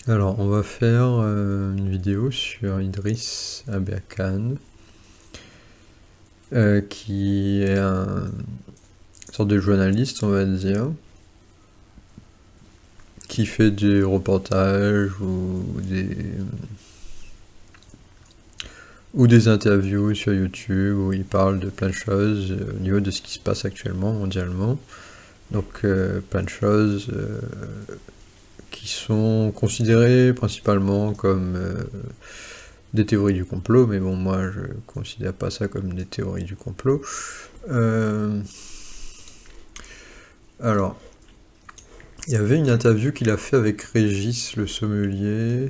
Alors, on va faire une vidéo sur Idriss Abu Khan, qui est une sorte de journaliste, on va dire, qui fait des reportages ou des interviews sur YouTube où il parle de plein de choses au niveau de ce qui se passe actuellement mondialement. Donc, plein de choses qui sont considérées principalement comme des théories du complot, mais bon, moi je considère pas ça comme des théories du complot. Euh, alors, il y avait une interview qu'il a fait avec Régis le sommelier,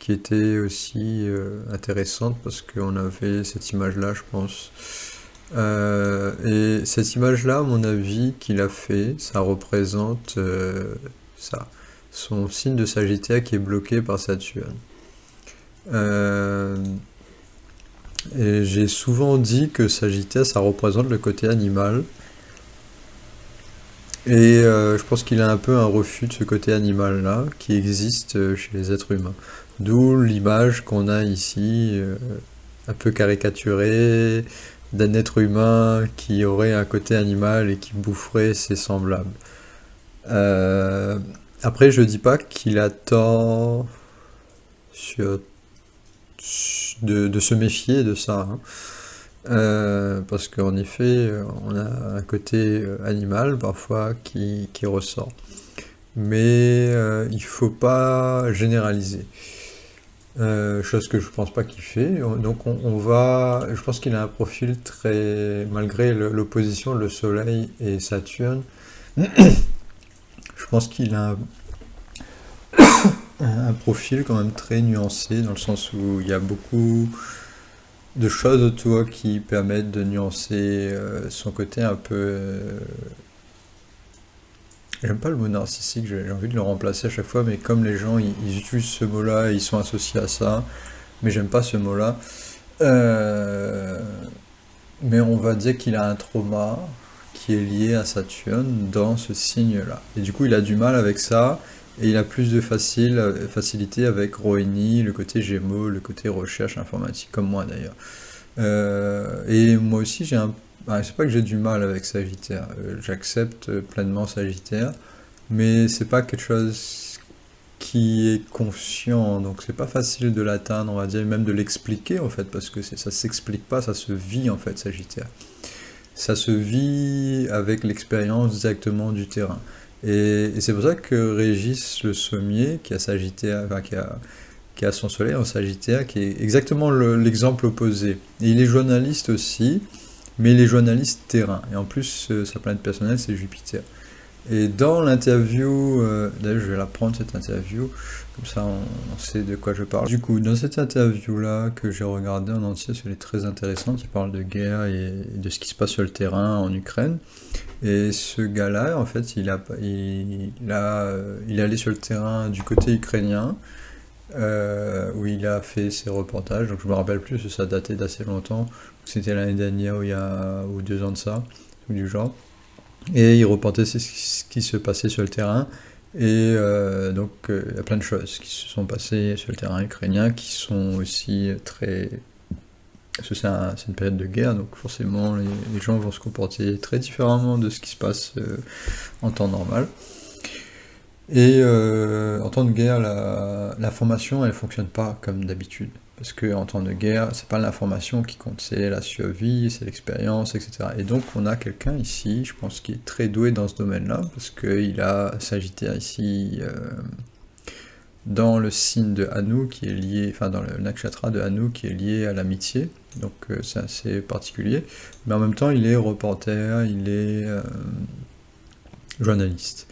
qui était aussi intéressante parce qu'on avait cette image-là, je pense. Et cette image-là, à mon avis, qu'il a fait, ça représente ça, son signe de Sagittaire qui est bloqué par Saturne. Euh, et j'ai souvent dit que Sagittaire, ça représente le côté animal. Et je pense qu'il a un peu un refus de ce côté animal-là qui existe chez les êtres humains. D'où l'image qu'on a ici, un peu caricaturée, d'un être humain qui aurait un côté animal et qui boufferait ses semblables. Euh, Après, je dis pas qu'il a tort sur- de se méfier de ça, hein. Parce qu'en effet, on a un côté animal parfois qui ressort. Mais il faut pas généraliser. Chose que je pense pas qu'il fait. Donc on va, je pense qu'il a un profil très, malgré l'opposition, le Soleil et Saturne, je pense qu'il a un profil quand même très nuancé dans le sens où il y a beaucoup de choses autour qui permettent de nuancer son côté un peu. J'aime pas le mot narcissique, j'ai envie de le remplacer à chaque fois, mais comme les gens ils utilisent ce mot-là, ils sont associés à ça, mais j'aime pas ce mot-là. Euh, mais on va dire qu'il a un trauma qui est lié à Saturne dans ce signe-là. Et du coup, il a du mal avec ça, et il a plus de facilité avec Rohini, le côté Gémeaux, le côté recherche informatique, comme moi d'ailleurs. Et moi aussi, j'ai un. C'est pas que j'ai du mal avec Sagittaire, j'accepte pleinement Sagittaire, mais c'est pas quelque chose qui est conscient, donc c'est pas facile de l'atteindre, on va dire, même de l'expliquer en fait, parce que ça s'explique pas, ça se vit en fait, Sagittaire. Ça se vit avec l'expérience directement du terrain. Et c'est pour ça que Régis Le Sommier, qui a Sagittaire, enfin, qui a son soleil en Sagittaire, qui est exactement l'exemple opposé. Et il est journaliste aussi, mais il est journaliste terrain. Et en plus, sa planète personnelle, c'est Jupiter. Et dans l'interview, d'ailleurs je vais la prendre cette interview, comme ça on sait de quoi je parle. Du coup, dans cette interview-là que j'ai regardée en entier, elle est très intéressante, il parle de guerre et de ce qui se passe sur le terrain en Ukraine. Et ce gars-là, en fait, il est allé sur le terrain du côté ukrainien, où il a fait ses reportages. Donc je me rappelle plus, ça datait d'assez longtemps. C'était l'année dernière ou 2 ans de ça, ou du genre. Et il reportait ce qui se passait sur le terrain. Et donc il y a plein de choses qui se sont passées sur le terrain ukrainien qui sont aussi très. Parce que c'est une période de guerre, donc forcément les gens vont se comporter très différemment de ce qui se passe en temps normal. Et en temps de guerre, l'information, elle fonctionne pas comme d'habitude. Parce qu'en temps de guerre, c'est pas l'information qui compte, c'est la survie, c'est l'expérience, etc. Et donc on a quelqu'un ici, je pense, qui est très doué dans ce domaine-là, parce qu'il a Sagittaire ici dans le signe de Anu, qui est lié, enfin dans le nakshatra de Anu, qui est lié à l'amitié. Donc c'est assez particulier. Mais en même temps, il est reporter, il est journaliste.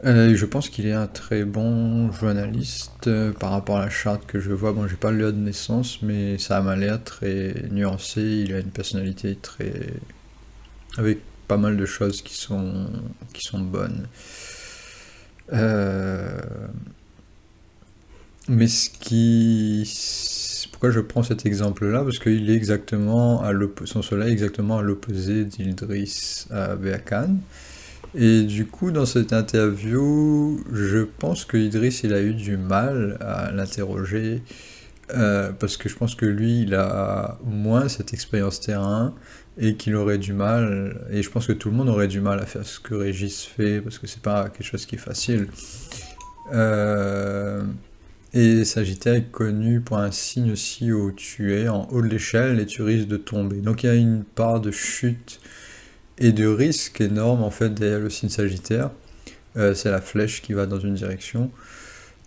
Je pense qu'il est un très bon journaliste par rapport à la charte que je vois. Bon, j'ai pas le lieu de naissance, mais ça m'a l'air très nuancé. Il a une personnalité très. Avec pas mal de choses qui sont bonnes. Euh, Mais ce qui. Pourquoi je prends cet exemple-là? Parce qu'il est exactement son soleil est exactement à l'opposé d'Ildris à Beakan. Et du coup, dans cette interview, je pense que Idriss, il a eu du mal à l'interroger, parce que je pense que lui, il a moins cette expérience terrain, et qu'il aurait du mal, et je pense que tout le monde aurait du mal à faire ce que Régis fait, parce que c'est pas quelque chose qui est facile. Euh, et Sagittaire est connu pour un signe aussi où tu es en haut de l'échelle et tu risques de tomber. Donc il y a une part de chute et de risque énorme en fait derrière le signe Sagittaire. C'est la flèche qui va dans une direction.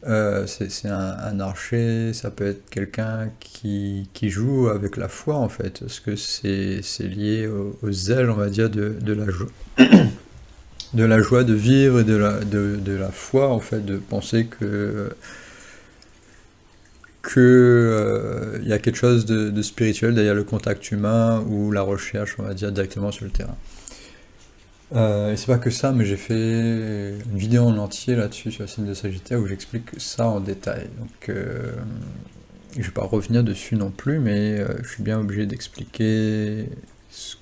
C'est un archer, ça peut être quelqu'un qui joue avec la foi en fait, parce que c'est lié aux ailes, on va dire, de la joie de vivre et de la foi en fait, de penser que y a quelque chose de spirituel derrière le contact humain ou la recherche, on va dire, directement sur le terrain. Et c'est pas que ça, mais j'ai fait une vidéo en entier là-dessus sur le signe de Sagittaire où j'explique ça en détail. Donc, je vais pas revenir dessus non plus, mais je suis bien obligé d'expliquer ce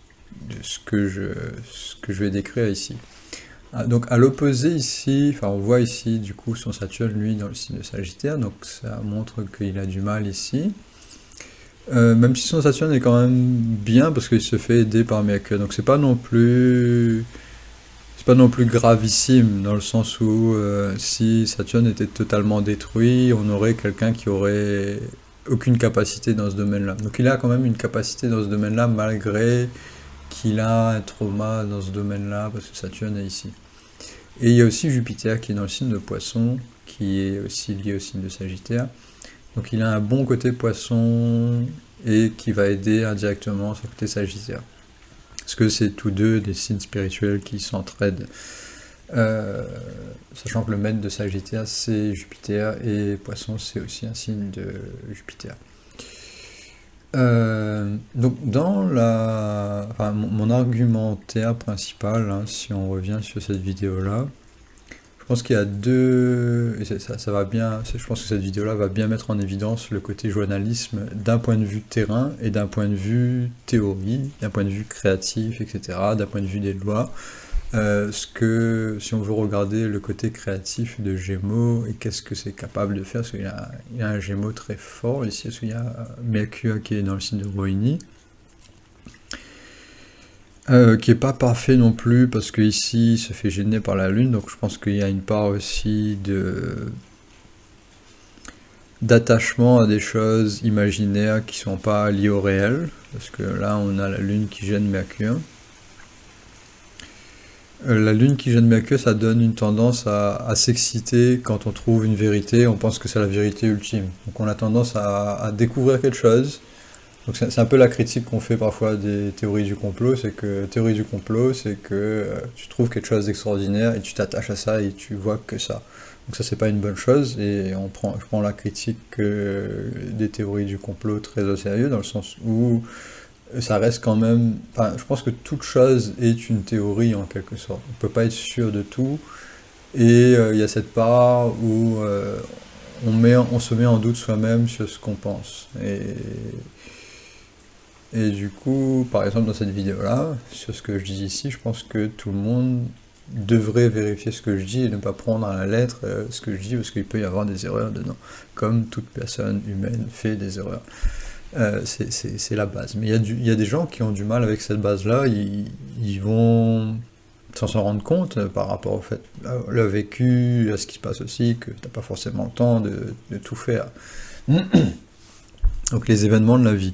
que je vais décrire ici. Ah, donc à l'opposé ici, enfin on voit ici du coup son Saturne lui dans le signe de Sagittaire, donc ça montre qu'il a du mal ici. Même si son Saturne est quand même bien parce qu'il se fait aider par Mercure, donc c'est pas non plus gravissime dans le sens où si Saturne était totalement détruit, on aurait quelqu'un qui aurait aucune capacité dans ce domaine-là. Donc il a quand même une capacité dans ce domaine-là malgré qu'il a un trauma dans ce domaine-là parce que Saturne est ici. Et il y a aussi Jupiter qui est dans le signe de Poisson, qui est aussi lié au signe de Sagittaire. Donc il a un bon côté Poisson et qui va aider indirectement son côté Sagittaire. Parce que c'est tous deux des signes spirituels qui s'entraident. Sachant que le maître de Sagittaire c'est Jupiter et Poisson c'est aussi un signe de Jupiter. Donc enfin, mon argumentaire principal, hein, si on revient sur cette vidéo-là, je pense qu'il y a deux, et ça va bien, je pense que cette vidéo-là va bien mettre en évidence le côté journalisme d'un point de vue terrain et d'un point de vue théorie, d'un point de vue créatif, etc., d'un point de vue des lois. Si on veut regarder le côté créatif de Gémeaux et qu'est-ce que c'est capable de faire, parce qu'il y a un Gémeaux très fort ici, parce qu'il y a Mercure qui est dans le signe de Rohini, qui est pas parfait non plus, parce que ici il se fait gêner par la Lune, donc je pense qu'il y a une part aussi d'attachement à des choses imaginaires qui sont pas liées au réel, parce que là on a la Lune qui gêne Mercure. La lune qui gêne Mercure, ça donne une tendance à s'exciter quand on trouve une vérité, on pense que c'est la vérité ultime. Donc on a tendance à découvrir quelque chose. Donc c'est un peu la critique qu'on fait parfois des théories du complot, c'est que tu trouves quelque chose d'extraordinaire et tu t'attaches à ça et tu vois que ça. Donc ça c'est pas une bonne chose et je prends la critique des théories du complot très au sérieux dans le sens où ça reste quand même. Enfin, je pense que toute chose est une théorie en quelque sorte. On peut pas être sûr de tout. Et il y a cette part où on se met en doute soi-même sur ce qu'on pense. Et du coup, par exemple, dans cette vidéo-là, sur ce que je dis ici, je pense que tout le monde devrait vérifier ce que je dis et ne pas prendre à la lettre ce que je dis parce qu'il peut y avoir des erreurs dedans. Comme toute personne humaine fait des erreurs. C'est la base. Mais il y a des gens qui ont du mal avec cette base-là, ils vont sans s'en rendre compte par rapport au fait, le vécu, à ce qui se passe aussi, que t'as pas forcément le temps de tout faire. Donc les événements de la vie.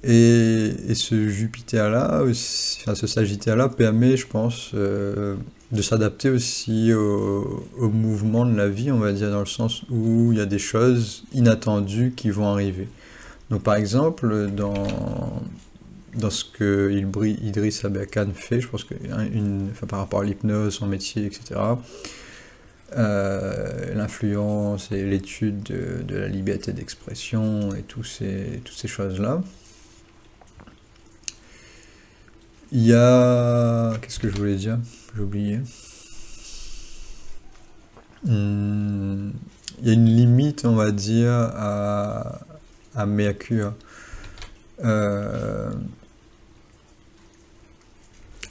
Et ce Jupiter-là, enfin, ce Sagittaire-là permet, je pense, de s'adapter aussi au mouvement de la vie, on va dire, dans le sens où il y a des choses inattendues qui vont arriver. Donc par exemple, dans ce que Idriss Aberkan fait, je pense que enfin, par rapport à l'hypnose, son métier, etc., l'influence et l'étude de la liberté d'expression et toutes ces choses-là, il y a... Qu'est-ce que je voulais dire? J'ai oublié. Il y a une limite, on va dire, à Mercure.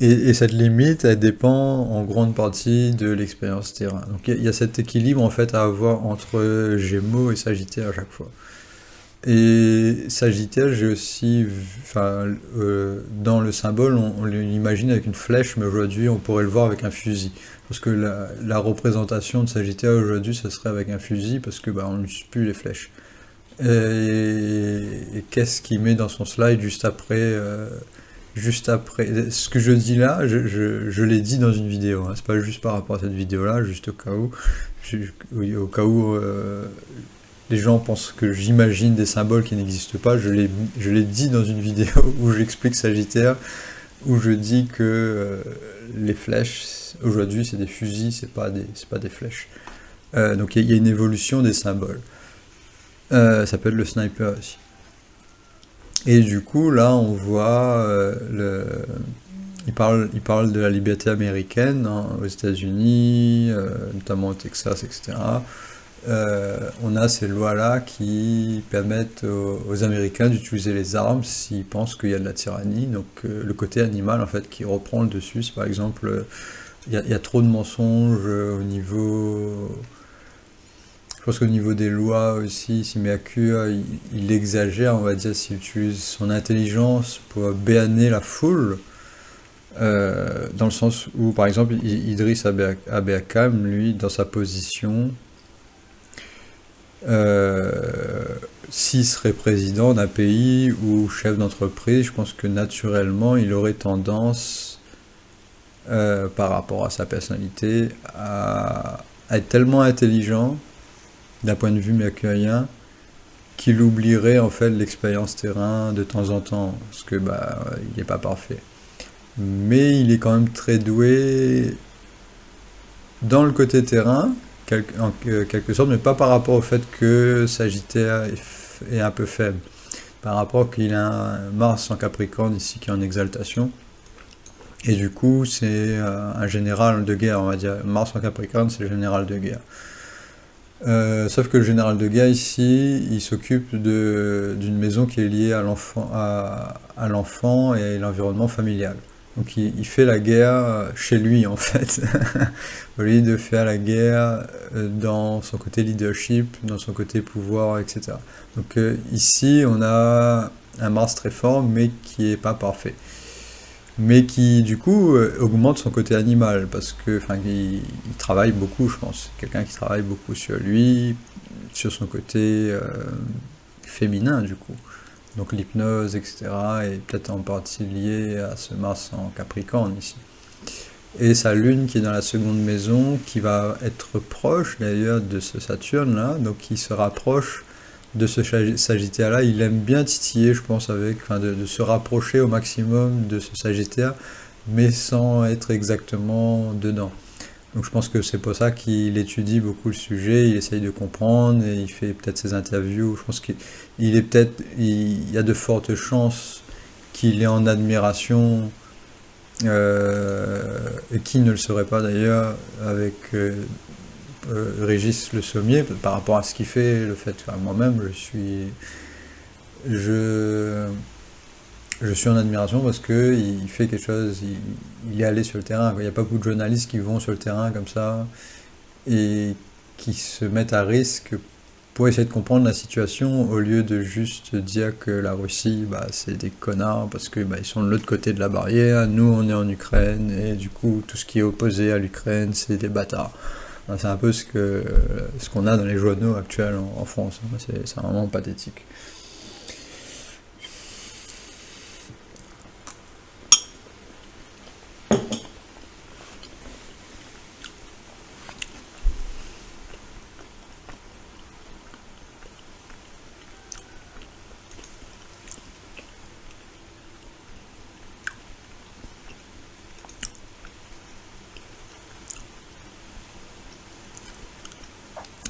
Et cette limite, elle dépend en grande partie de l'expérience terrain. Donc il y a cet équilibre en fait à avoir entre Gémeaux et Sagittaire à chaque fois. Et Sagittaire, j'ai aussi, enfin, dans le symbole, on l'imagine avec une flèche, mais aujourd'hui, on pourrait le voir avec un fusil. Parce que la représentation de Sagittaire aujourd'hui, ce serait avec un fusil, parce que bah, on n'utilise plus les flèches. Et qu'est-ce qu'il met dans son slide juste après, ce que je dis là, je l'ai dit dans une vidéo, hein. C'est pas juste par rapport à cette vidéo-là, juste au cas où, au cas où les gens pensent que j'imagine des symboles qui n'existent pas. Je l'ai dit dans une vidéo où j'explique Sagittaire, où je dis que les flèches, aujourd'hui, c'est des fusils, c'est pas des flèches. Donc il y a une évolution des symboles. Ça peut être le sniper aussi. Et du coup, là, on voit il parle de la liberté américaine, hein, aux États-Unis, notamment au Texas, etc. On a ces lois-là qui permettent aux Américains d'utiliser les armes s'ils pensent qu'il y a de la tyrannie. Donc le côté animal, en fait, qui reprend le dessus. Si par exemple, il y a trop de mensonges au niveau... Je pense qu'au niveau des lois aussi, si Mercure, il exagère, on va dire, s'il utilise son intelligence pour béanner la foule, dans le sens où, par exemple, Idriss Abe Akam, lui, dans sa position, s'il serait président d'un pays ou chef d'entreprise, je pense que naturellement, il aurait tendance, par rapport à sa personnalité, à être tellement intelligent, d'un point de vue mercurien, qu'il oublierait en fait l'expérience terrain de temps en temps, parce que bah, il n'est pas parfait. Mais il est quand même très doué dans le côté terrain, en quelque sorte, mais pas par rapport au fait que Sagittaire est un peu faible. Par rapport qu'il a un Mars en Capricorne ici qui est en exaltation. Et du coup, c'est un général de guerre, on va dire. Mars en Capricorne, c'est le général de guerre. Sauf que le général de guerre ici, il s'occupe d'une maison qui est liée à l'enfant et à l'environnement familial. Donc il fait la guerre chez lui en fait, au lieu de faire la guerre dans son côté leadership, dans son côté pouvoir, etc. Donc ici on a un Mars très fort mais qui est pas parfait. Mais qui du coup augmente son côté animal parce que enfin il travaille beaucoup, je pense. Quelqu'un qui travaille beaucoup sur lui, sur son côté féminin du coup. Donc l'hypnose, etc. est peut-être en partie liée à ce Mars en Capricorne ici. Et sa lune qui est dans la seconde maison, qui va être proche d'ailleurs de ce Saturne là, donc qui se rapproche de ce Sagittaire-là. Il aime bien titiller, je pense, enfin, de se rapprocher au maximum de ce Sagittaire, mais sans être exactement dedans. Donc je pense que c'est pour ça qu'il étudie beaucoup le sujet, il essaye de comprendre et il fait peut-être ses interviews. Je pense il y a de fortes chances qu'il est en admiration, et qui ne le serait pas d'ailleurs avec Régis Le Sommier par rapport à ce qu'il fait, le fait que moi-même je, je suis en admiration parce que il fait quelque chose, il est allé sur le terrain, quoi. Il n'y a pas beaucoup de journalistes qui vont sur le terrain comme ça et qui se mettent à risque pour essayer de comprendre la situation au lieu de juste dire que la Russie, bah, c'est des connards parce que bah, ils sont de l'autre côté de la barrière, nous on est en Ukraine et du coup tout ce qui est opposé à l'Ukraine c'est des bâtards. C'est un peu ce qu'on a dans les journaux actuels en France. C'est vraiment pathétique.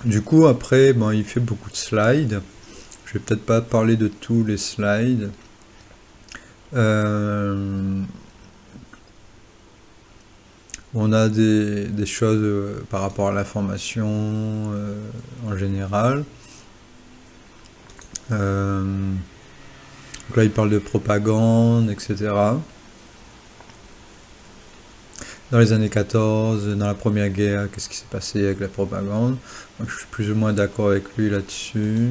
Du coup, après, bon, il fait beaucoup de slides. Je vais peut-être pas parler de tous les slides. On a des choses par rapport à l'information en général. Donc là, il parle de propagande, etc. dans les années 14, dans la Première Guerre, qu'est-ce qui s'est passé avec la propagande. Donc, je suis plus ou moins d'accord avec lui là-dessus.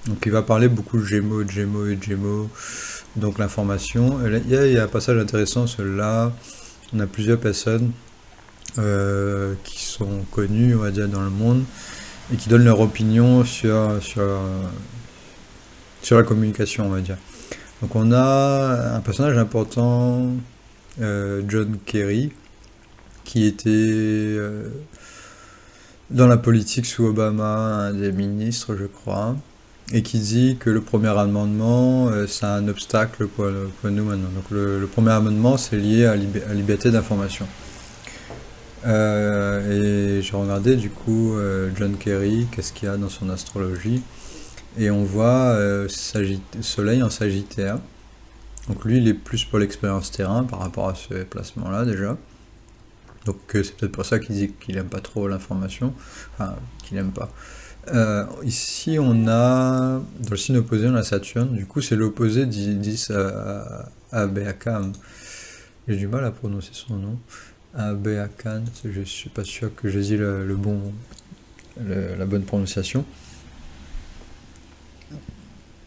Donc il va parler beaucoup de Gémeaux, de Gémeaux et de Gémeaux, donc l'information. Il y a un passage intéressant, celui-là. On a plusieurs personnes qui sont connues, on va dire, dans le monde, et qui donnent leur opinion sur la communication, on va dire. Donc on a un personnage important, John Kerry, qui était dans la politique sous Obama, un des ministres, je crois, et qui dit que le premier amendement, c'est un obstacle pour nous maintenant. Donc le premier amendement, c'est lié à la liberté d'information. Et j'ai regardé du coup John Kerry, qu'est-ce qu'il y a dans son astrologie, et on voit Soleil en Sagittaire. Donc lui, il est plus pour l'expérience terrain par rapport à ce placement-là déjà. Donc c'est peut-être pour ça qu'il dit qu'il aime pas trop l'information, enfin qu'il aime pas. Ici on a, dans le signe opposé, on a Saturne, du coup c'est l'opposé d'Is à Beakan. J'ai du mal à prononcer son nom. À Beakan, je suis pas sûr que j'ai dit la bonne prononciation.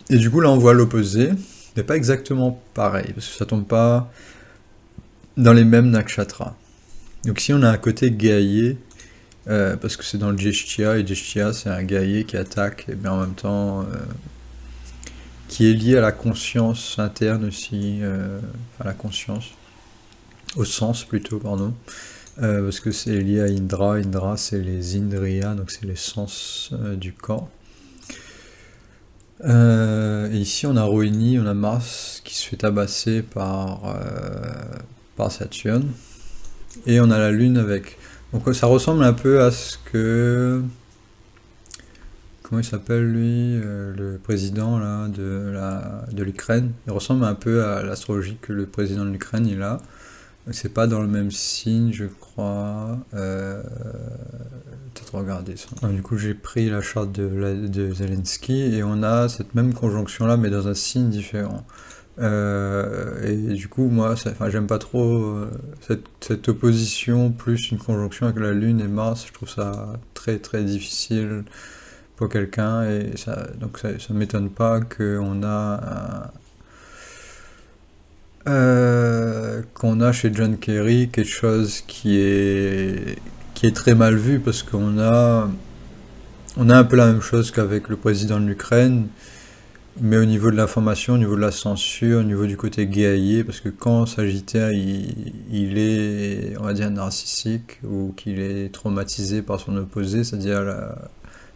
Et du coup là on voit l'opposé, mais pas exactement pareil, parce que ça tombe pas dans les mêmes nakshatras. Donc ici on a un côté guerrier, parce que c'est dans le Jestia, et Jestia c'est un guerrier qui attaque, mais en même temps qui est lié à la conscience interne aussi, à la conscience, au sens plutôt, pardon, parce que c'est lié à Indra. Indra c'est les Indriya, donc c'est les sens du corps. Et ici on a Rohini, on a Mars qui se fait tabasser par Saturne, et on a la Lune avec. Donc ça ressemble un peu à ce que... Comment il s'appelle lui, le président là, de l'Ukraine. Il ressemble un peu à l'astrologie que le président de l'Ukraine il a. C'est pas dans le même signe, je crois. Peut-être regarder ça. Du coup, j'ai pris la charte de Zelensky et on a cette même conjonction là, mais dans un signe différent. Et du coup, moi, j'aime pas trop cette opposition, plus une conjonction avec la Lune et Mars. Je trouve ça très très difficile pour quelqu'un, et donc ça m'étonne pas qu'on a chez John Kerry quelque chose qui est très mal vu, parce qu'on a un peu la même chose qu'avec le président de l'Ukraine, mais au niveau de l'information, au niveau de la censure, au niveau du côté guerrier, parce que quand Sagittaire il est, on va dire, narcissique, ou qu'il est traumatisé par son opposé, c'est-à-dire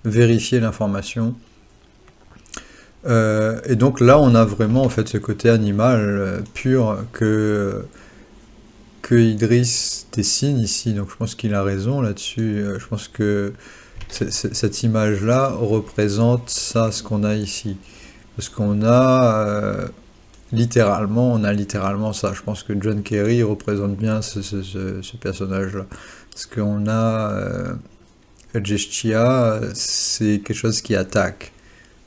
vérifier l'information. Et donc là, on a vraiment en fait ce côté animal pur que Idriss dessine ici. Donc je pense qu'il a raison là-dessus. Je pense que cette image-là représente ça, ce qu'on a ici. Parce qu'on a littéralement ça. Je pense que John Kerry représente bien ce personnage-là. Parce qu'on a Jestia, c'est quelque chose qui attaque.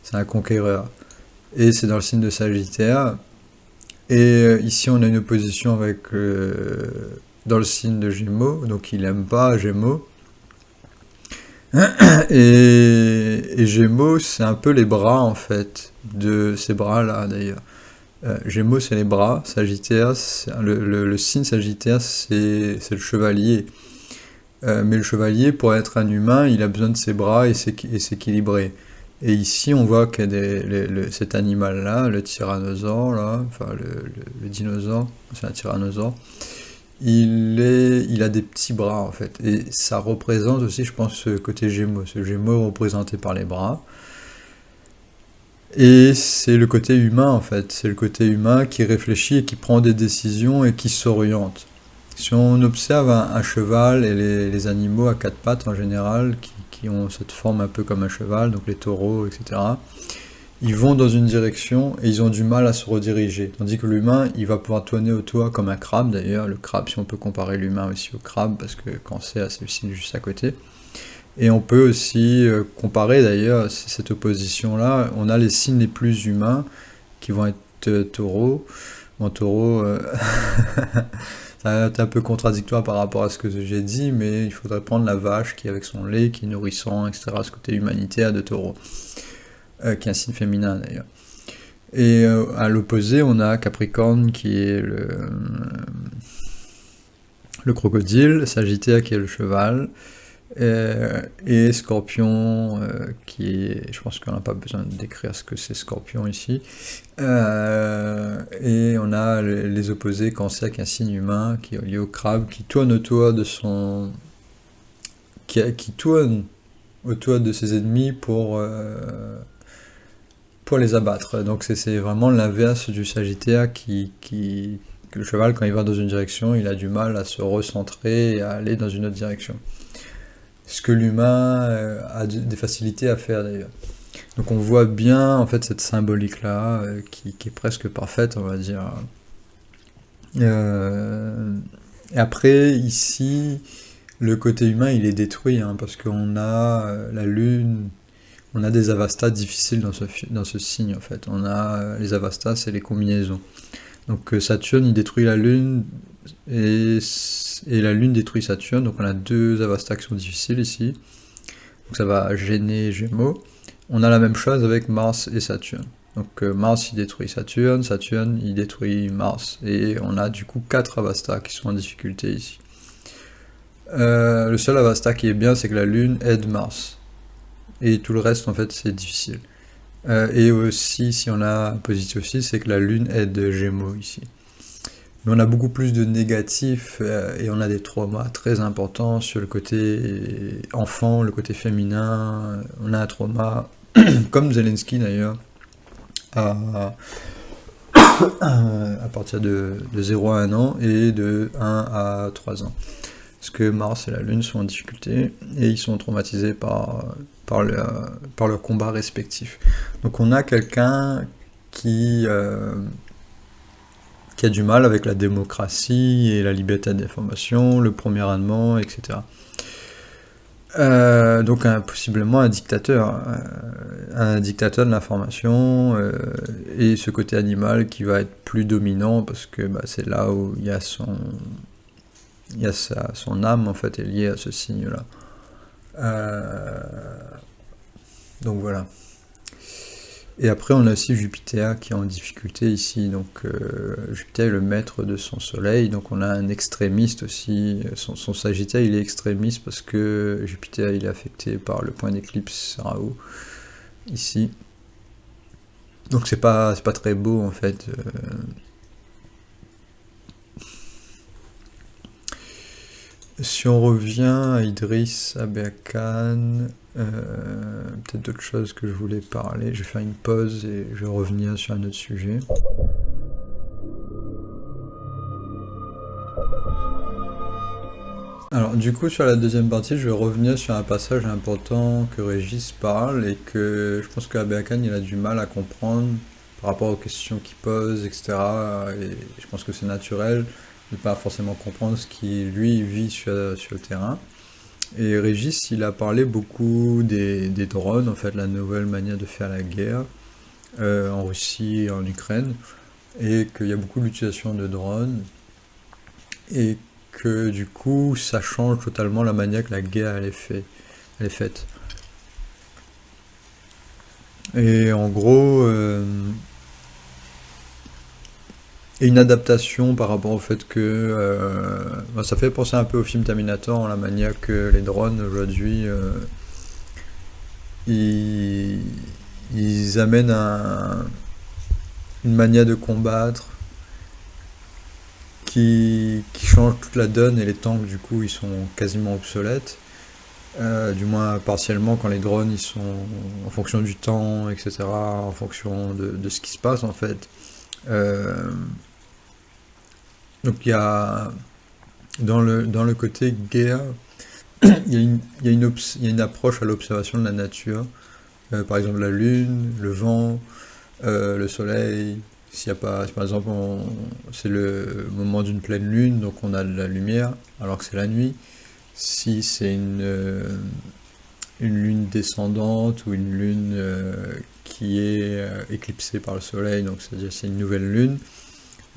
C'est un conquéreur. Et c'est dans le signe de Sagittaire. Et ici, on a une opposition avec dans le signe de Gémeaux. Donc, il n'aime pas Gémeaux. Et Gémeaux, c'est un peu les bras, en fait, de ces bras-là, d'ailleurs. Gémeaux, c'est les bras. Sagittaire, le signe Sagittaire, c'est le chevalier. Mais le chevalier, pour être un humain, il a besoin de ses bras et s'équilibrer. Et ici, on voit que cet animal-là, le tyrannosaure, là, enfin le dinosaure, c'est un tyrannosaure, il a des petits bras, en fait. Et ça représente aussi, je pense, ce côté Gémeaux. Ce Gémeaux représenté par les bras. Et c'est le côté humain, en fait. C'est le côté humain qui réfléchit et qui prend des décisions et qui s'oriente. Si on observe un cheval et les animaux à quatre pattes en général, qui ont cette forme un peu comme un cheval, donc les taureaux, etc., ils vont dans une direction et ils ont du mal à se rediriger. Tandis que l'humain, il va pouvoir tourner autour comme un crabe, d'ailleurs. Le crabe, si on peut comparer l'humain aussi au crabe, parce que Cancer, c'est le signe juste à côté. Et on peut aussi comparer, d'ailleurs, cette opposition-là. On a les signes les plus humains qui vont être taureau. Mon taureau, ça va être un peu contradictoire par rapport à ce que j'ai dit, mais il faudrait prendre la vache qui est avec son lait, qui est nourrissant, etc. Ce côté humanitaire de taureau, qui est un signe féminin d'ailleurs. Et à l'opposé, on a Capricorne qui est le crocodile, Sagittaire qui est le cheval, et Scorpion qui est... Je pense qu'on n'a pas besoin de décrire ce que c'est Scorpion ici. Et on a les opposés, Cancer qui est un signe humain, qui est lié au crabe, qui tourne autour de son... qui tourne autour de ses ennemis pour les abattre. Donc c'est vraiment l'inverse du Sagittaire que le cheval, quand il va dans une direction, il a du mal à se recentrer et à aller dans une autre direction. Ce que l'humain a des facilités à faire d'ailleurs. Donc on voit bien en fait cette symbolique-là qui est presque parfaite, on va dire. Et après, ici, le côté humain, il est détruit, hein, parce qu'on a la Lune, on a des avastas difficiles dans ce signe en fait. On a les avastas, c'est les combinaisons. Donc Saturne, il détruit la Lune, et la Lune détruit Saturne, donc on a deux avastas qui sont difficiles ici. Donc ça va gêner Gémeaux. On a la même chose avec Mars et Saturne. Donc Mars, il détruit Saturne, Saturne, il détruit Mars. Et on a du coup 4 avastas qui sont en difficulté ici. Le seul avasta qui est bien, c'est que la Lune aide Mars. Et tout le reste, en fait, c'est difficile. Et aussi, si on a un positif aussi, c'est que la Lune aide Gémeaux ici. Mais on a beaucoup plus de négatifs et on a des traumas très importants sur le côté enfant, le côté féminin. On a un trauma, comme Zelensky d'ailleurs, à partir de 0 à 1 an et de 1 à 3 ans. Parce que Mars et la Lune sont en difficulté et ils sont traumatisés par leurs combats respectifs. Donc on a quelqu'un qui a du mal avec la démocratie et la liberté d'information, le premier amendement, etc. Donc possiblement un dictateur de l'information, et ce côté animal qui va être plus dominant parce que c'est là où il y a son âme en fait est liée à ce signe-là. Donc voilà. Et après on a aussi Jupiter qui est en difficulté ici, donc Jupiter est le maître de son soleil, donc on a un extrémiste aussi, son Sagittaire il est extrémiste parce que Jupiter il est affecté par le point d'éclipse Rahu, ici. Donc c'est pas très beau en fait. Si on revient à Idriss Abu Khan, peut-être d'autres choses que je voulais parler, je vais faire une pause et je vais revenir sur un autre sujet. Alors du coup sur la deuxième partie, je vais revenir sur un passage important que Régis parle et que je pense qu'Abu Khan il a du mal à comprendre par rapport aux questions qu'il pose, etc. Et je pense que c'est naturel de pas forcément comprendre ce qui lui vit sur le terrain. Et Régis, il a parlé beaucoup des drones, en fait, la nouvelle manière de faire la guerre en Russie et en Ukraine, et qu'il y a beaucoup d'utilisation de drones, et que du coup, ça change totalement la manière que la guerre elle est faite. Et en gros, et une adaptation par rapport au fait que ça fait penser un peu au film Terminator, la manière que les drones aujourd'hui ils amènent une manière de combattre qui change toute la donne, et les tanks du coup ils sont quasiment obsolètes, du moins partiellement quand les drones ils sont en fonction du temps, etc., en fonction de ce qui se passe en fait. Donc il y a dans le côté guerre, il y a une approche à l'observation de la nature, par exemple la lune, le vent, le soleil. S'il y a pas, si par exemple c'est le moment d'une pleine lune, donc on a de la lumière alors que c'est la nuit. Si c'est une lune descendante ou une lune qui est éclipsé par le soleil, donc c'est-à-dire c'est une nouvelle lune.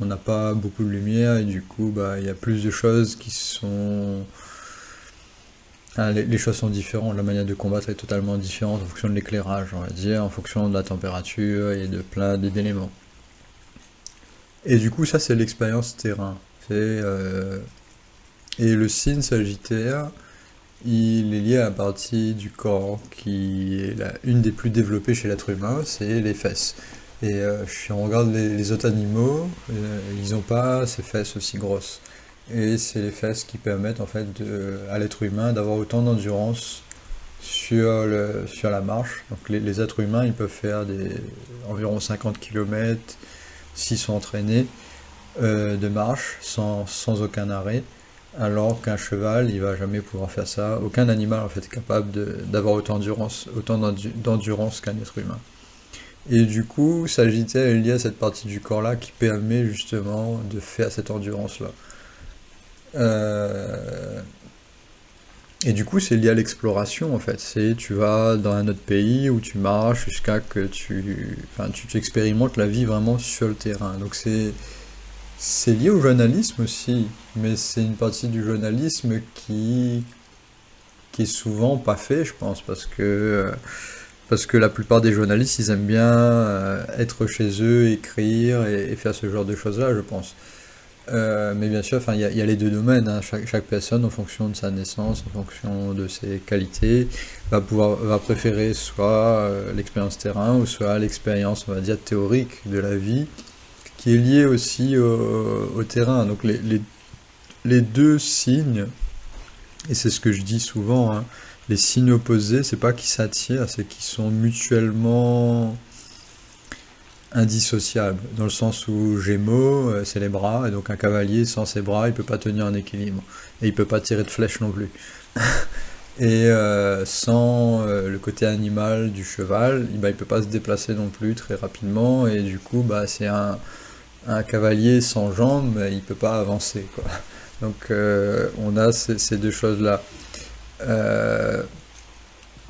On n'a pas beaucoup de lumière et du coup il y a plus de choses qui sont... les choses sont différentes, la manière de combattre est totalement différente en fonction de l'éclairage, on va dire, en fonction de la température et de plein d'éléments. Et du coup ça c'est l'expérience terrain. Et le signe Sagittaire, il est lié à la partie du corps qui est une des plus développées chez l'être humain, c'est les fesses. Et si on regarde les autres animaux, ils n'ont pas ces fesses aussi grosses. Et c'est les fesses qui permettent en fait à l'être humain d'avoir autant d'endurance sur la marche. Donc les êtres humains, ils peuvent faire environ 50 km s'ils sont entraînés de marche sans aucun arrêt. Alors qu'un cheval, il va jamais pouvoir faire ça. Aucun animal en fait est capable d'avoir autant d'endurance qu'un être humain. Et du coup, Sagittaire est lié à cette partie du corps-là qui permet justement de faire cette endurance-là. Et du coup, c'est lié à l'exploration en fait. Tu vas dans un autre pays où tu marches jusqu'à que tu expérimentes la vie vraiment sur le terrain. Donc c'est lié au journalisme aussi, mais c'est une partie du journalisme qui est souvent pas fait, je pense, parce que la plupart des journalistes, ils aiment bien être chez eux, écrire et faire ce genre de choses-là, je pense. Mais bien sûr, il y a les deux domaines, hein. Chaque personne, en fonction de sa naissance, en fonction de ses qualités, va préférer soit l'expérience terrain ou soit l'expérience, on va dire, théorique de la vie, qui est liée aussi au terrain. Donc les deux signes, et c'est ce que je dis souvent, hein, les signes opposés, c'est pas qu'ils s'attirent, c'est qu'ils sont mutuellement indissociables, dans le sens où Gémeaux, c'est les bras, et donc un cavalier sans ses bras, il peut pas tenir un équilibre, et il peut pas tirer de flèche non plus. Et sans le côté animal du cheval, il peut pas se déplacer non plus très rapidement, et du coup, c'est un cavalier sans jambes, il peut pas avancer, quoi. Donc on a ces deux choses-là.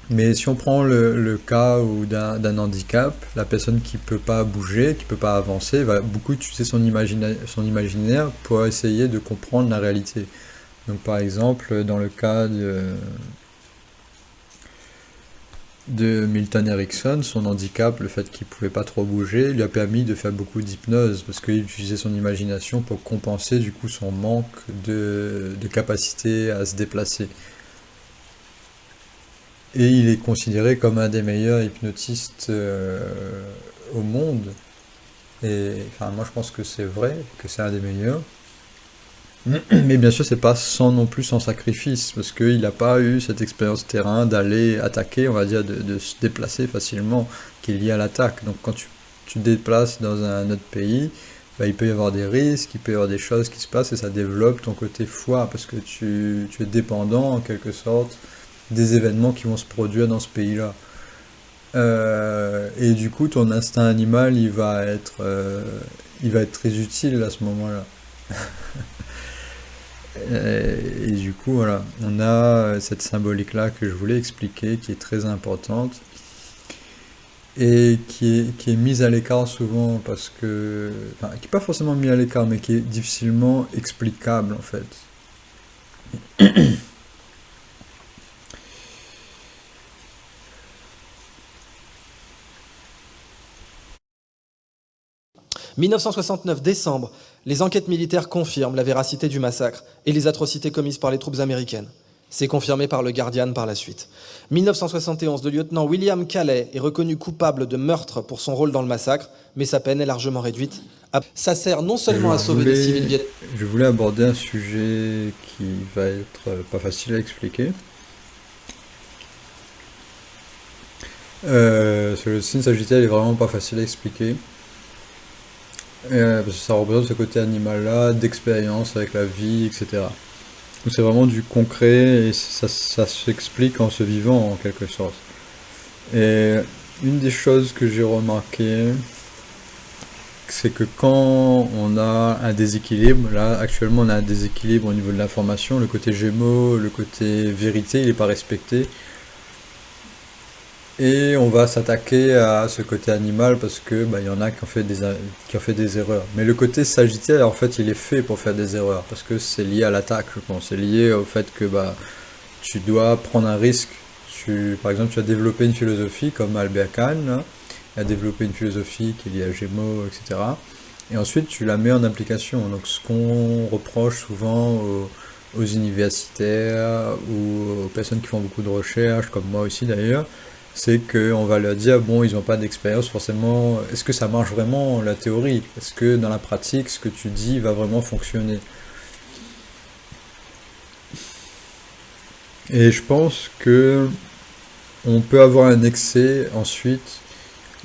Mais si on prend le cas d'un handicap, la personne qui peut pas bouger, qui peut pas avancer, va beaucoup utiliser son imaginaire pour essayer de comprendre la réalité. Donc par exemple, dans le cas de Milton Erickson, son handicap, le fait qu'il pouvait pas trop bouger, lui a permis de faire beaucoup d'hypnose, parce qu'il utilisait son imagination pour compenser du coup son manque de capacité à se déplacer. Et il est considéré comme un des meilleurs hypnotistes au monde. Et moi je pense que c'est vrai, que c'est un des meilleurs. Mais bien sûr, c'est pas non plus sans sacrifice, parce qu'il n'a pas eu cette expérience terrain d'aller attaquer, on va dire, de se déplacer facilement, qui est liée à l'attaque. Donc quand tu te déplaces dans un autre pays, il peut y avoir des risques, il peut y avoir des choses qui se passent, et ça développe ton côté foi, parce que tu es dépendant, en quelque sorte, des événements qui vont se produire dans ce pays-là. Et du coup, ton instinct animal, il va être très utile à ce moment-là. Et du coup, voilà, on a cette symbolique-là que je voulais expliquer, qui est très importante, et qui est mise à l'écart souvent, parce que... qui n'est pas forcément mise à l'écart, mais qui est difficilement explicable, en fait. 1969, décembre, les enquêtes militaires confirment la véracité du massacre et les atrocités commises par les troupes américaines. C'est confirmé par le Guardian par la suite. 1971, le lieutenant William Calley est reconnu coupable de meurtre pour son rôle dans le massacre, mais sa peine est largement réduite. Ça sert non seulement à sauver des civils vietnamiens. Je voulais aborder un sujet qui va être pas facile à expliquer. Le signe Sagittaire est vraiment pas facile à expliquer. Parce que ça représente ce côté animal-là, d'expérience avec la vie, etc. Donc c'est vraiment du concret et ça s'explique en se vivant en quelque sorte. Et une des choses que j'ai remarqué, c'est que quand on a un déséquilibre, là actuellement on a un déséquilibre au niveau de l'information, le côté Gémeaux, le côté vérité, il n'est pas respecté. Et on va s'attaquer à ce côté animal parce que bah, il y en a qui ont fait des erreurs. Mais le côté Sagittaire, en fait, il est fait pour faire des erreurs parce que c'est lié à l'attaque, je pense. C'est lié au fait que bah, tu dois prendre un risque. Par exemple, tu as développé une philosophie comme Albert Kahn, là, a développé une philosophie qui est liée à Gémeaux, etc. Et ensuite, tu la mets en application. Donc, ce qu'on reproche souvent aux universitaires ou aux personnes qui font beaucoup de recherches, comme moi aussi d'ailleurs, c'est qu'on va leur dire, bon, ils n'ont pas d'expérience forcément. Est-ce que ça marche vraiment la théorie? Est-ce que dans la pratique, ce que tu dis va vraiment fonctionner? Et je pense que on peut avoir un excès ensuite,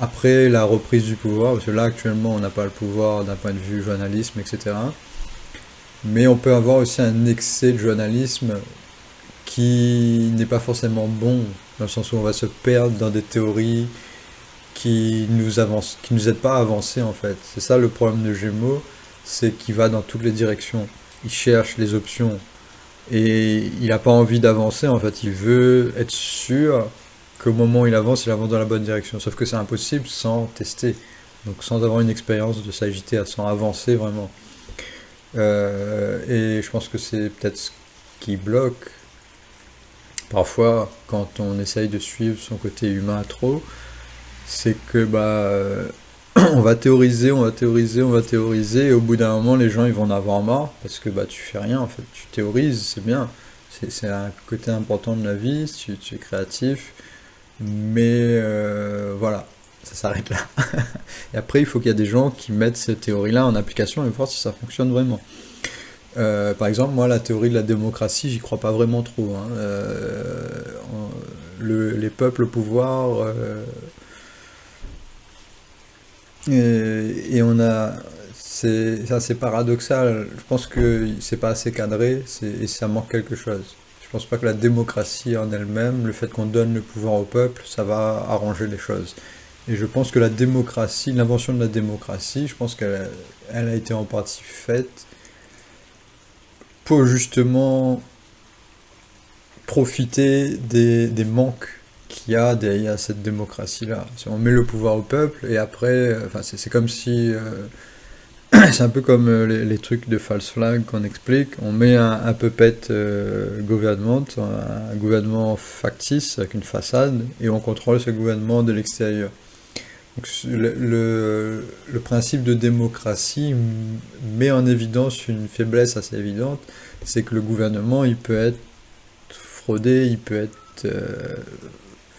après la reprise du pouvoir, parce que là actuellement on n'a pas le pouvoir d'un point de vue journalisme, etc. Mais on peut avoir aussi un excès de journalisme qui n'est pas forcément bon, dans le sens où on va se perdre dans des théories qui nous aident pas à avancer en fait. C'est ça le problème de Gémeaux, c'est qu'il va dans toutes les directions. Il cherche les options et il n'a pas envie d'avancer en fait. Il veut être sûr qu'au moment où il avance dans la bonne direction. Sauf que c'est impossible sans tester, donc sans avoir une expérience de Sagittaire, sans avancer vraiment. Et je pense que c'est peut-être ce qui bloque parfois quand on essaye de suivre son côté humain trop, c'est que on va théoriser, on va théoriser, on va théoriser, et au bout d'un moment les gens ils vont en avoir marre parce que bah tu fais rien en fait, tu théorises, c'est bien, c'est un côté important de la vie, tu es créatif, mais voilà, ça s'arrête là. Et après il faut qu'il y ait des gens qui mettent ces théories-là en application et voir si ça fonctionne vraiment. Par exemple, moi, la théorie de la démocratie, j'y crois pas vraiment trop, hein. Les peuples au pouvoir, et on a, c'est assez paradoxal. Je pense que c'est pas assez cadré, et ça manque quelque chose. Je pense pas que la démocratie en elle-même, le fait qu'on donne le pouvoir au peuple, ça va arranger les choses. Et je pense que la démocratie, l'invention de la démocratie, je pense elle a été en partie faite pour justement profiter des manques qu'il y a derrière cette démocratie-là. Si on met le pouvoir au peuple et après, enfin c'est comme si, c'est un peu comme les trucs de false flag qu'on explique. On met un puppet gouvernement, un gouvernement factice avec une façade et on contrôle ce gouvernement de l'extérieur. Donc, le principe de démocratie met en évidence une faiblesse assez évidente, c'est que le gouvernement, il peut être fraudé, il peut être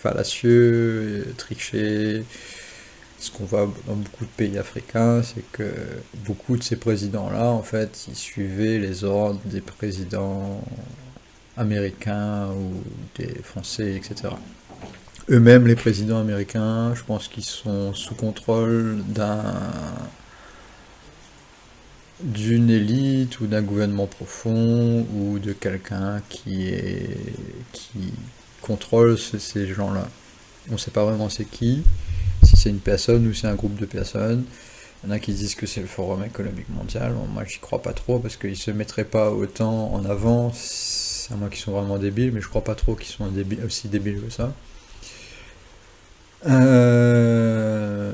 fallacieux, triché. Ce qu'on voit dans beaucoup de pays africains, c'est que beaucoup de ces présidents-là, en fait, ils suivaient les ordres des présidents américains ou des Français, etc. Eux-mêmes, les présidents américains, je pense qu'ils sont sous contrôle d'une élite ou d'un gouvernement profond ou de quelqu'un qui contrôle ces gens-là. On ne sait pas vraiment c'est qui, si c'est une personne ou c'est un groupe de personnes. Il y en a qui disent que c'est le Forum économique mondial. Bon, moi, j'y crois pas trop parce qu'ils se mettraient pas autant en avant, à moins qu'ils sont vraiment débiles, mais je crois pas trop qu'ils sont aussi débiles que ça. Euh,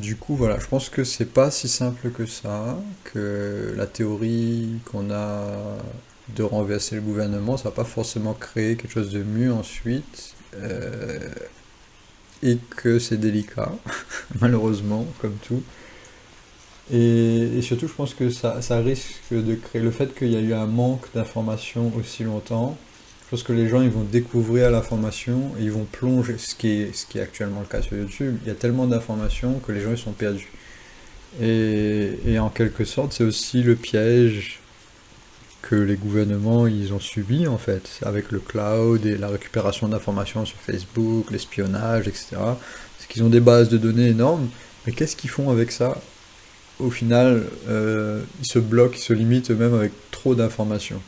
Du coup, voilà, je pense que c'est pas si simple que ça, que la théorie qu'on a de renverser le gouvernement, ça va pas forcément créer quelque chose de mieux ensuite, et que c'est délicat, malheureusement, comme tout. Et surtout, je pense que ça risque de créer le fait qu'il y a eu un manque d'informations aussi longtemps. Je pense que les gens ils vont découvrir l'information et ils vont plonger, ce qui est actuellement le cas sur YouTube. Il y a tellement d'informations que les gens ils sont perdus. Et en quelque sorte, c'est aussi le piège que les gouvernements ils ont subi en fait, avec le cloud et la récupération d'informations sur Facebook, l'espionnage, etc. C'est qu'ils ont des bases de données énormes, mais qu'est-ce qu'ils font avec ça? Au final, ils se bloquent, ils se limitent eux-mêmes avec trop d'informations.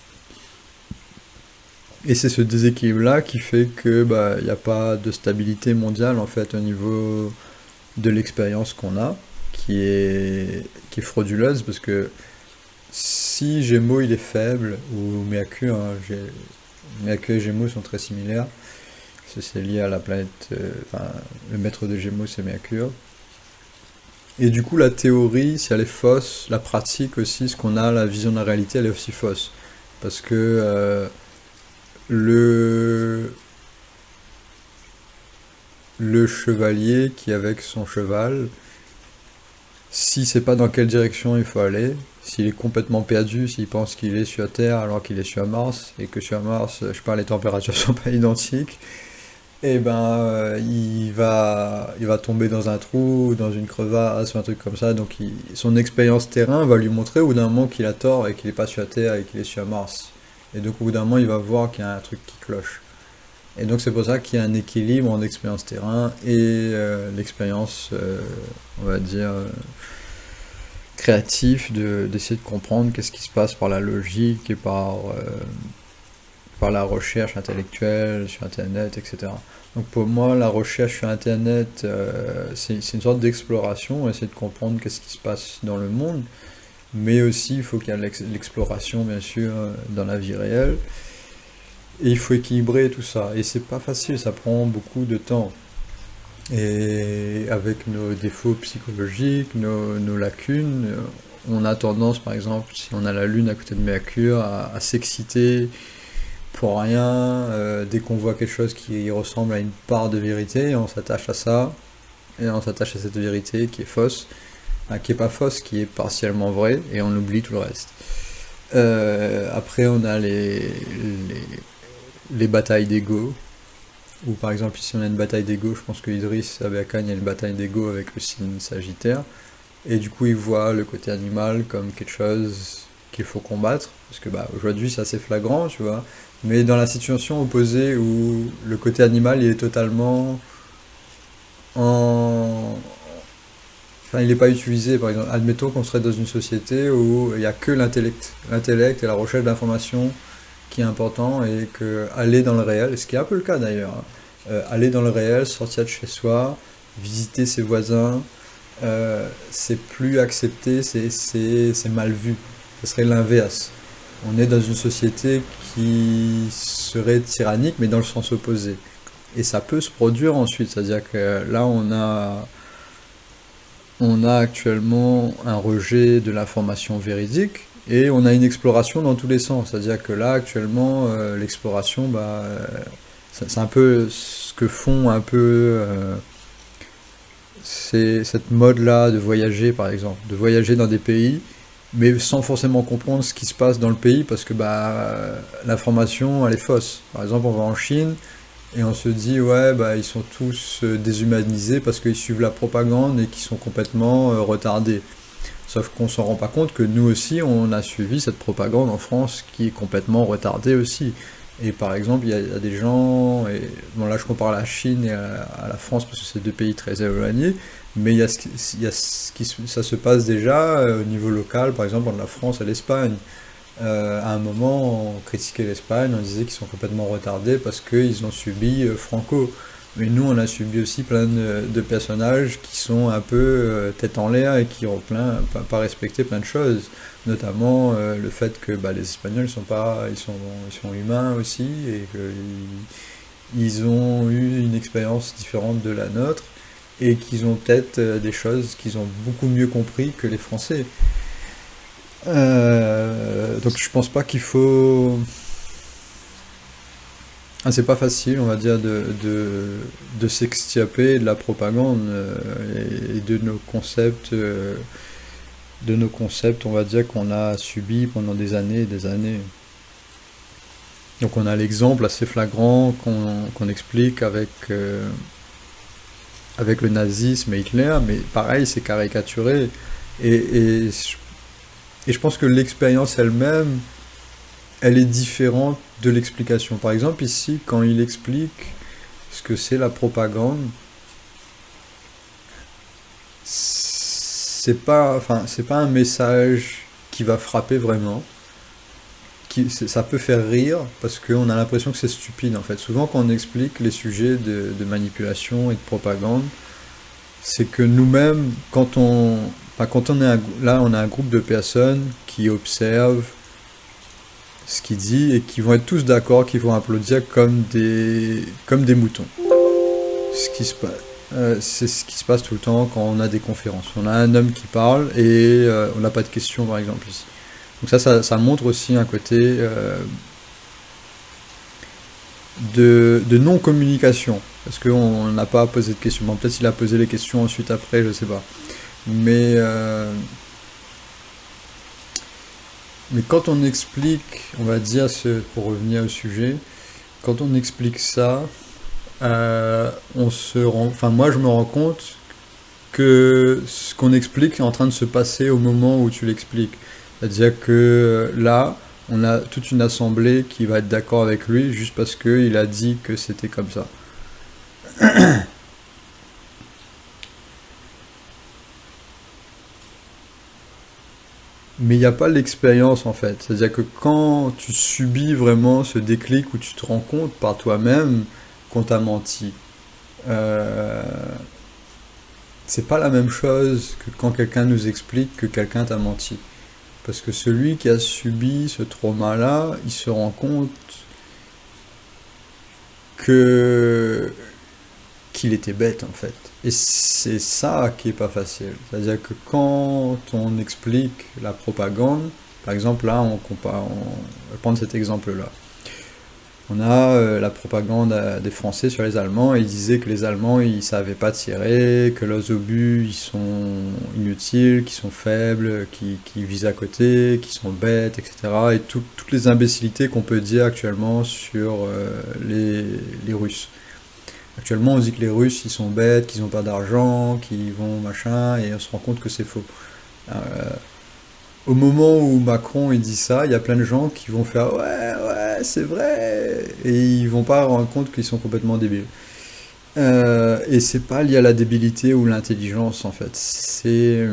Et c'est ce déséquilibre-là qui fait que bah il n'y a pas de stabilité mondiale en fait au niveau de l'expérience qu'on a, qui est frauduleuse parce que si Gémeaux il est faible, ou Mercure, hein, Mercure et Gémeaux sont très similaires, c'est lié à la planète, enfin, le maître de Gémeaux c'est Mercure. Et du coup la théorie, si elle est fausse, la pratique aussi, ce qu'on a, la vision de la réalité, elle est aussi fausse. Parce que le, le chevalier qui est avec son cheval, s'il sait pas dans quelle direction il faut aller, s'il est complètement perdu, s'il pense qu'il est sur Terre alors qu'il est sur Mars, et que sur Mars, je sais pas, les températures sont pas identiques, et ben il va tomber dans un trou, dans une crevasse, ou un truc comme ça, donc son expérience terrain va lui montrer au bout d'un moment qu'il a tort et qu'il est pas sur Terre et qu'il est sur Mars. Et donc au bout d'un moment il va voir qu'il y a un truc qui cloche. Et donc c'est pour ça qu'il y a un équilibre en expérience terrain et l'expérience, on va dire, créatif d'essayer de comprendre qu'est-ce qui se passe par la logique et par la recherche intellectuelle sur Internet, etc. Donc pour moi, la recherche sur Internet, c'est une sorte d'exploration, essayer de comprendre qu'est-ce qui se passe dans le monde, mais aussi il faut qu'il y ait l'exploration, bien sûr, dans la vie réelle. Et il faut équilibrer tout ça. Et c'est pas facile, ça prend beaucoup de temps. Et avec nos défauts psychologiques, nos lacunes, on a tendance, par exemple, si on a la Lune à côté de Mercure, à s'exciter pour rien, dès qu'on voit quelque chose qui ressemble à une part de vérité, on s'attache à ça, et on s'attache à cette vérité qui est fausse, enfin, qui est pas fausse, qui est partiellement vraie, et on oublie tout le reste. Après, on a les batailles d'ego, ou par exemple ici on a une bataille d'ego, je pense que Idriss Aberkane, il y a une bataille d'ego avec le signe Sagittaire, et du coup il voit le côté animal comme quelque chose qu'il faut combattre, parce que bah, aujourd'hui c'est assez flagrant, tu vois, mais dans la situation opposée où le côté animal il est totalement en... Enfin, il n'est pas utilisé, par exemple, admettons qu'on serait dans une société où il n'y a que l'intellect et la recherche d'informations qui est important et que aller dans le réel, ce qui est un peu le cas d'ailleurs, hein, aller dans le réel, sortir de chez soi, visiter ses voisins, c'est plus accepté, c'est mal vu. Ce serait l'inverse. On est dans une société qui serait tyrannique, mais dans le sens opposé. Et ça peut se produire ensuite, c'est-à-dire que là on a actuellement un rejet de l'information véridique, et on a une exploration dans tous les sens. C'est-à-dire que là, actuellement, l'exploration, bah, c'est un peu ce que font un peu cette mode-là de voyager, par exemple. De voyager dans des pays, mais sans forcément comprendre ce qui se passe dans le pays, parce que bah, l'information, elle est fausse. Par exemple, on va en Chine, et on se dit, ouais, bah, ils sont tous déshumanisés parce qu'ils suivent la propagande et qu'ils sont complètement retardés. Sauf qu'on s'en rend pas compte que nous aussi, on a suivi cette propagande en France qui est complètement retardée aussi. Et par exemple, il y a des gens, et bon là je compare la Chine et à la France parce que c'est deux pays très éloignés, mais ça se passe déjà au niveau local, par exemple entre la France et l'Espagne. À un moment, on critiquait l'Espagne, on disait qu'ils sont complètement retardés parce qu'ils ont subi Franco. Mais nous, on a subi aussi plein de personnages qui sont un peu tête en l'air et qui ont pas respecté plein de choses. Notamment le fait que bah, les Espagnols sont pas, ils sont humains aussi et qu'ils ont eu une expérience différente de la nôtre et qu'ils ont peut-être des choses qu'ils ont beaucoup mieux compris que les Français. Donc je pense pas qu'il faut... Ah, c'est pas facile, on va dire, de s'extirper de la propagande et de nos concepts, on va dire, qu'on a subis pendant des années et des années. Donc on a l'exemple assez flagrant qu'on explique avec le nazisme et Hitler, mais pareil, c'est caricaturé. Et je pense que l'expérience elle-même, elle est différente de l'explication. Par exemple, ici, quand il explique ce que c'est la propagande, c'est pas un message qui va frapper vraiment. Ça peut faire rire parce qu'on a l'impression que c'est stupide en fait. Souvent, quand on explique les sujets de manipulation et de propagande, c'est que nous-mêmes, quand on est là, on a un groupe de personnes qui observent ce qu'il dit et qui vont être tous d'accord, qui vont applaudir comme des moutons. Ce qui se passe. C'est ce qui se passe tout le temps quand on a des conférences. On a un homme qui parle et on n'a pas de questions, par exemple, ici. Donc ça montre aussi un côté de non-communication. Parce qu'on n'a pas posé de questions. Bon, peut-être il a posé les questions ensuite après, je sais pas. Mais, mais quand on explique, on va dire, pour revenir au sujet, quand on explique ça, enfin moi je me rends compte que ce qu'on explique est en train de se passer au moment où tu l'expliques. C'est-à-dire que là, on a toute une assemblée qui va être d'accord avec lui juste parce qu'il a dit que c'était comme ça. Mais il n'y a pas l'expérience en fait. C'est-à-dire que quand tu subis vraiment ce déclic où tu te rends compte par toi-même qu'on t'a menti, euh, c'est pas la même chose que quand quelqu'un nous explique que quelqu'un t'a menti. Parce que celui qui a subi ce trauma-là, il se rend compte que qu'il était bête en fait. Et c'est ça qui est pas facile. C'est-à-dire que quand on explique la propagande, par exemple là, on va prendre cet exemple-là. On a la propagande des Français sur les Allemands, et ils disaient que les Allemands ils savaient pas tirer, que leurs obus ils sont inutiles, qu'ils sont faibles, qu'ils visent à côté, qu'ils sont bêtes, etc. Et toutes les imbécilités qu'on peut dire actuellement sur les Russes. Actuellement, on dit que les Russes, ils sont bêtes, qu'ils n'ont pas d'argent, qu'ils vont machin, et on se rend compte que c'est faux. Euh, Au moment où Macron il dit ça, il y a plein de gens qui vont faire ouais, ouais, c'est vrai, et ils vont pas rendre compte qu'ils sont complètement débiles. Et c'est pas lié à la débilité ou l'intelligence en fait, c'est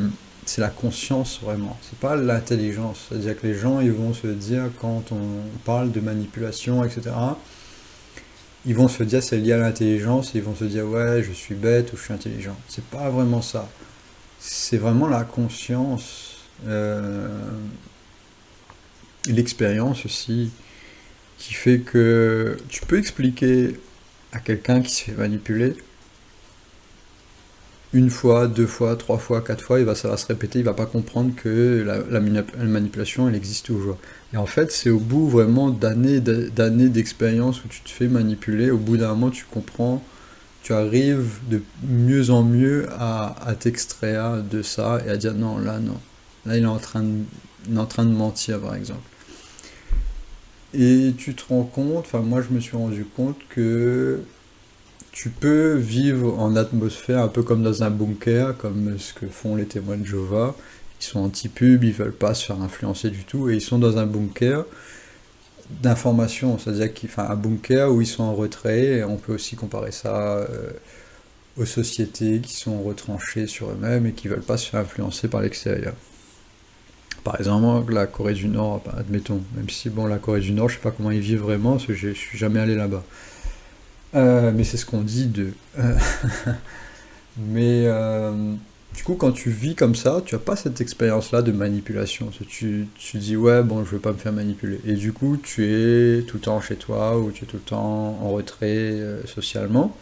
la conscience vraiment. C'est pas l'intelligence. C'est-à-dire que les gens ils vont se dire quand on parle de manipulation, etc. Ils vont se dire c'est lié à l'intelligence, et ils vont se dire ouais je suis bête ou je suis intelligent. C'est pas vraiment ça. C'est vraiment la conscience, et l'expérience aussi, qui fait que tu peux expliquer à quelqu'un qui se fait manipuler une fois, deux fois, trois fois, quatre fois, ça va se répéter, il va pas comprendre que la manipulation elle existe toujours. Et en fait, c'est au bout vraiment d'années d'expérience où tu te fais manipuler, au bout d'un moment tu comprends, tu arrives de mieux en mieux à t'extraire de ça et à dire non, là non. Là il est en train de mentir par exemple. Et tu te rends compte, enfin moi je me suis rendu compte que tu peux vivre en atmosphère un peu comme dans un bunker, comme ce que font les témoins de Jéhovah. Ils sont anti-pub, ils veulent pas se faire influencer du tout, et ils sont dans un bunker d'information, c'est-à-dire un bunker où ils sont en retrait, et on peut aussi comparer ça aux sociétés qui sont retranchées sur eux-mêmes et qui veulent pas se faire influencer par l'extérieur. Par exemple, la Corée du Nord, admettons, même si bon, la Corée du Nord, je sais pas comment ils vivent vraiment, parce que je suis jamais allé là-bas. Mais c'est ce qu'on dit d'eux. Mais du coup, quand tu vis comme ça, tu n'as pas cette expérience-là de manipulation. Tu dis, ouais, bon, je veux pas me faire manipuler. Et du coup, tu es tout le temps chez toi, ou tu es tout le temps en retrait socialement.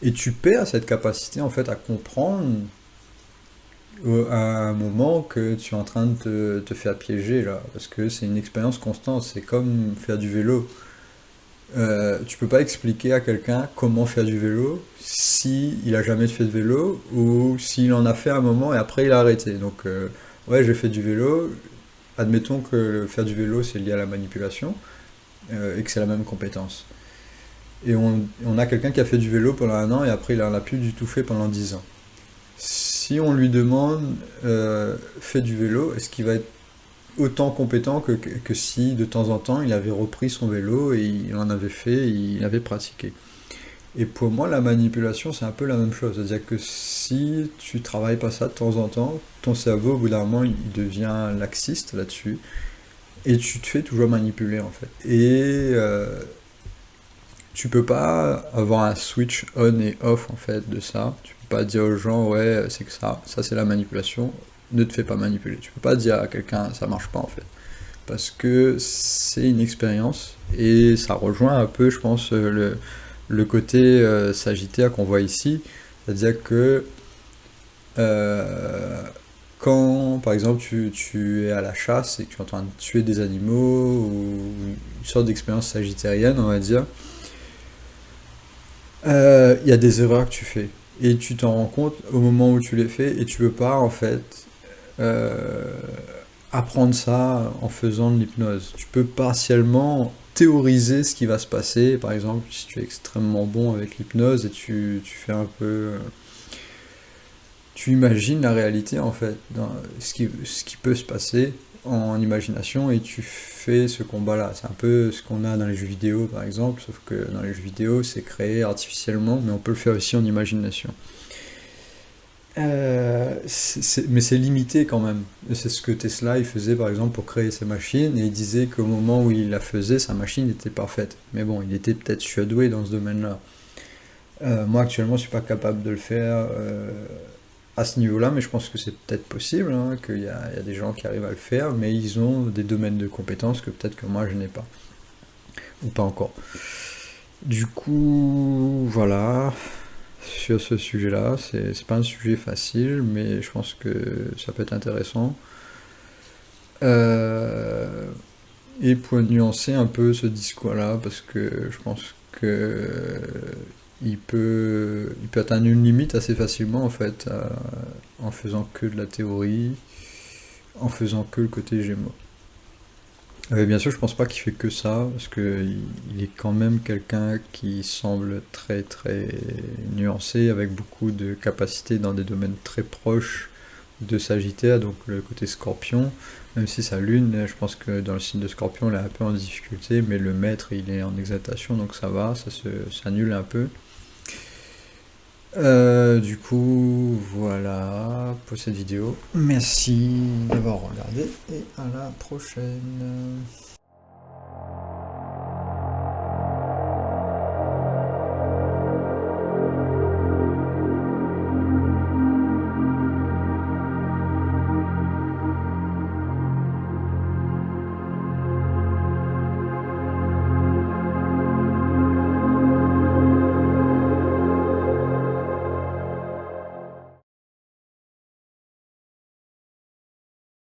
Et tu perds cette capacité, en fait, à comprendre à un moment que tu es en train de te faire piéger, là. Parce que c'est une expérience constante. C'est comme faire du vélo. Tu peux pas expliquer à quelqu'un comment faire du vélo si il a jamais fait de vélo ou s'il en a fait un moment et après il a arrêté. Donc ouais, j'ai fait du vélo. Admettons que faire du vélo c'est lié à la manipulation et que c'est la même compétence. Et on a quelqu'un qui a fait du vélo pendant un an et après il en a plus du tout fait pendant 10 ans. Si on lui demande fait du vélo, est-ce qu'il va être autant compétent que si de temps en temps il avait repris son vélo et il en avait fait, il avait pratiqué. Et pour moi, la manipulation, c'est un peu la même chose. C'est-à-dire que si tu travailles pas ça de temps en temps, ton cerveau, au bout d'un moment, il devient laxiste là-dessus. Et tu te fais toujours manipuler, en fait. Et tu peux pas avoir un switch on et off, en fait, de ça. Tu peux pas dire aux gens, ouais, c'est que ça c'est la manipulation. Ne te fais pas manipuler. Tu peux pas dire à quelqu'un, ça marche pas, en fait. parce que c'est une expérience et ça rejoint un peu, je pense, le côté Sagittaire qu'on voit ici. C'est-à-dire que euh, quand, par exemple, tu es à la chasse et que tu es en train de tuer des animaux, ou une sorte d'expérience sagittarienne, on va dire, il y a des erreurs que tu fais. Et tu t'en rends compte au moment où tu les fais, et tu peux pas, en fait, euh, apprendre ça en faisant de l'hypnose. Tu peux partiellement théoriser ce qui va se passer. Par exemple, si tu es extrêmement bon avec l'hypnose et tu fais un peu... tu imagines la réalité, en fait, ce qui peut se passer en imagination, et tu fais ce combat-là. C'est un peu ce qu'on a dans les jeux vidéo, par exemple, sauf que dans les jeux vidéo, c'est créé artificiellement, mais on peut le faire aussi en imagination. Mais c'est limité quand même. C'est ce que Tesla il faisait par exemple pour créer ses machines, et il disait qu'au moment où il la faisait, sa machine était parfaite. Mais bon, il était peut-être surdoué dans ce domaine-là. Moi actuellement, je suis pas capable de le faire à ce niveau-là, mais je pense que c'est peut-être possible, hein, qu'il y a des gens qui arrivent à le faire, mais ils ont des domaines de compétences que peut-être que moi je n'ai pas, ou pas encore. Du coup, voilà, sur ce sujet-là, c'est pas un sujet facile, mais je pense que ça peut être intéressant. Euh, et pour nuancer un peu ce discours-là, parce que je pense que il peut atteindre une limite assez facilement, en fait, en faisant que de la théorie, en faisant que le côté Gémeaux. Bien sûr, je pense pas qu'il fait que ça, parce que il est quand même quelqu'un qui semble très très nuancé, avec beaucoup de capacités dans des domaines très proches de Sagittaire, donc le côté Scorpion. Même si sa lune, je pense que dans le signe de Scorpion, elle est un peu en difficulté, mais le maître, il est en exaltation, donc ça va, s'annule un peu. Du coup, voilà pour cette vidéo. Merci d'avoir regardé, et à la prochaine.